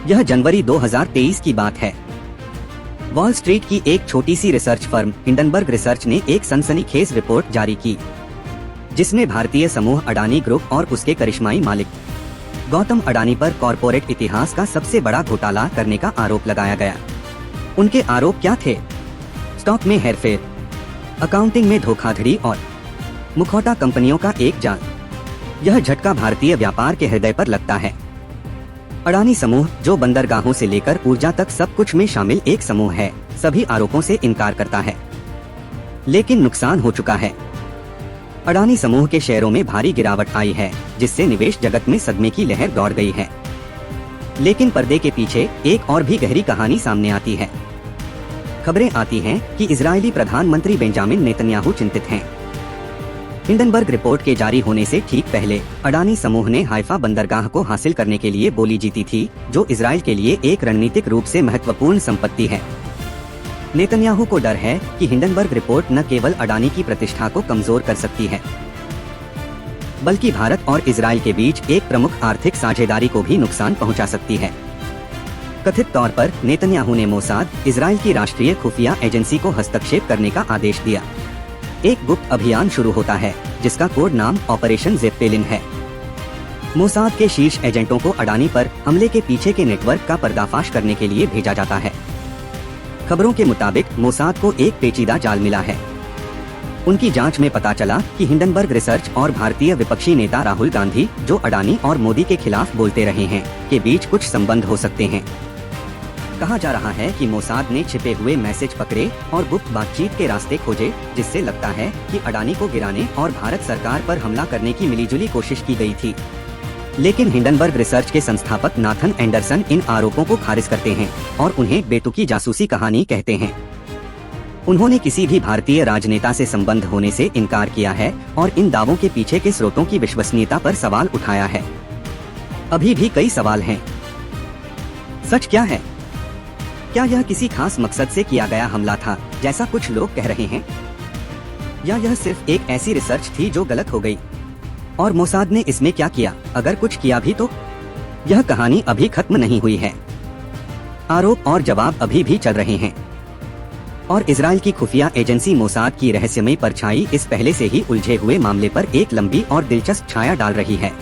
यह जनवरी 2023 की बात है। वॉल स्ट्रीट की एक छोटी सी रिसर्च फर्म हिंडनबर्ग रिसर्च ने एक सनसनीखेज रिपोर्ट जारी की, जिसमें भारतीय समूह अडानी ग्रुप और उसके करिश्माई मालिक गौतम अडानी पर कॉरपोरेट इतिहास का सबसे बड़ा घोटाला करने का आरोप लगाया गया। उनके आरोप क्या थे? स्टॉक में हेरफेर, अकाउंटिंग में धोखाधड़ी और मुखौटा कंपनियों का एक जाल। यह झटका भारतीय व्यापार के हृदय पर लगता है। अडानी समूह, जो बंदरगाहों से लेकर ऊर्जा तक सब कुछ में शामिल एक समूह है, सभी आरोपों से इनकार करता है, लेकिन नुकसान हो चुका है। अडानी समूह के शेयरों में भारी गिरावट आई है, जिससे निवेश जगत में सदमे की लहर दौड़ गई है। लेकिन पर्दे के पीछे एक और भी गहरी कहानी सामने आती है। खबरें आती हैं कि इजरायली प्रधानमंत्री बेंजामिन नेतन्याहू चिंतित हैं। हिंडनबर्ग रिपोर्ट के जारी होने से ठीक पहले अडानी समूह ने हाइफा बंदरगाह को हासिल करने के लिए बोली जीती थी, जो इजराइल के लिए एक रणनीतिक रूप से महत्वपूर्ण संपत्ति है। नेतन्याहू को डर है कि हिंडनबर्ग रिपोर्ट न केवल अडानी की प्रतिष्ठा को कमजोर कर सकती है, बल्कि भारत और इजराइल के बीच एक प्रमुख आर्थिक साझेदारी को भी नुकसान पहुंचा सकती है। कथित तौर पर नेतन्याहू ने मोसाद, इजराइल की राष्ट्रीय खुफिया एजेंसी को हस्तक्षेप करने का आदेश दिया। एक गुप्त अभियान शुरू होता है, जिसका कोड नाम ऑपरेशन ज़ेप्पेलिन है। मोसाद के शीर्ष एजेंटों को अडानी पर हमले के पीछे के नेटवर्क का पर्दाफाश करने के लिए भेजा जाता है। खबरों के मुताबिक मोसाद को एक पेचीदा जाल मिला है। उनकी जांच में पता चला कि हिंडनबर्ग रिसर्च और भारतीय विपक्षी नेता राहुल गांधी, जो अडानी और मोदी के खिलाफ बोलते रहे हैं, के बीच कुछ संबंध हो सकते हैं। कहा जा रहा है कि मोसाद ने छिपे हुए मैसेज पकड़े और गुप्त बातचीत के रास्ते खोजे, जिससे लगता है कि अडानी को गिराने और भारत सरकार पर हमला करने की मिलीजुली कोशिश की गई थी। लेकिन हिंडनबर्ग रिसर्च के संस्थापक नाथन एंडरसन इन आरोपों को खारिज करते हैं और उन्हें बेतुकी जासूसी कहानी कहते हैं। उन्होंने किसी भी भारतीय राजनेता से संबंध होने से इनकार किया है और इन दावों के पीछे के स्रोतों की विश्वसनीयता पर सवाल उठाया है। अभी भी कई सवाल हैं। सच क्या है? क्या यह किसी खास मकसद से किया गया हमला था, जैसा कुछ लोग कह रहे हैं? या यह सिर्फ एक ऐसी रिसर्च थी जो गलत हो गई? और मोसाद ने इसमें क्या किया, अगर कुछ किया भी तो? यह कहानी अभी खत्म नहीं हुई है। आरोप और जवाब अभी भी चल रहे हैं और इजराइल की खुफिया एजेंसी मोसाद की रहस्यमयी परछाई इस पहले से ही उलझे हुए मामले पर एक लंबी और दिलचस्प छाया डाल रही है।